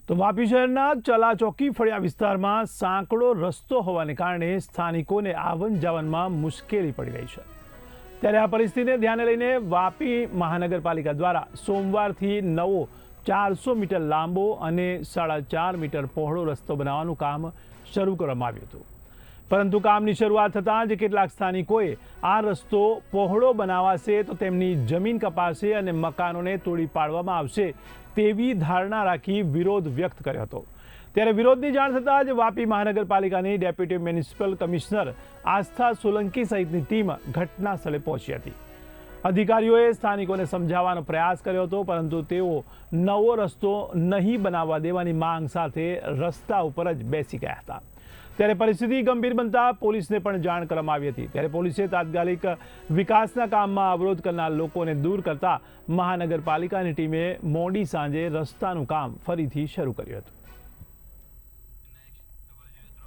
તો વાપી શહેરના ચલાચોકી ફળિયા વિસ્તારમાં સાંકડો રસ્તો હોવાને કારણે સ્થાનિકોને આવન જાવનમાં મુશ્કેલી પડી રહી છે। ત્યારે આ પરિસ્થિતિને ધ્યાને લઈને વાપી મહાનગરપાલિકા દ્વારા સોમવારથી નવો 400 મીટર લાંબો અને 4.5 મીટર પહોળો રસ્તો બનાવવાનું કામ શરૂ કરવામાં આવ્યું હતું, પરંતુ કામની શરૂઆત થતાં જ કેટલાક સ્થાનિકોએ આ રસ્તો પહોળો બનાવાશે તો તેમની જમીન કપાશે અને મકાનોને તોડી પાડવામાં આવશે તેવી ધારણા રાખી વિરોધ વ્યક્ત કર્યો હતો। ત્યારે વિરોધની જાણ થતાં જ વાપી મહાનગરપાલિકાની ડેપ્યુટી મ્યુનિસિપલ કમિશનર આસ્થા સોલંકી સહિતની ટીમ ઘટના સ્થળે પહોંચી હતી। અધિકારીઓએ સ્થાનિકોને સમજાવવાનો પ્રયાસ કર્યો હતો, પરંતુ તેઓ નવો રસ્તો નહીં બનાવવા દેવાની માંગ સાથે રસ્તા ઉપર જ બેસી ગયા હતા। ત્યારે પરિસ્થિતિ ગંભીર બનતા પોલીસને પણ જાણ કરવામાં આવી હતી। ત્યારે પોલીસે તાત્કાલિક વિકાસના કામમાં અવરોધ કરનાર લોકોને દૂર કરતા મહાનગરપાલિકાની ટીમે મોડી સાંજે રસ્તાનું કામ ફરીથી શરૂ કર્યું હતું।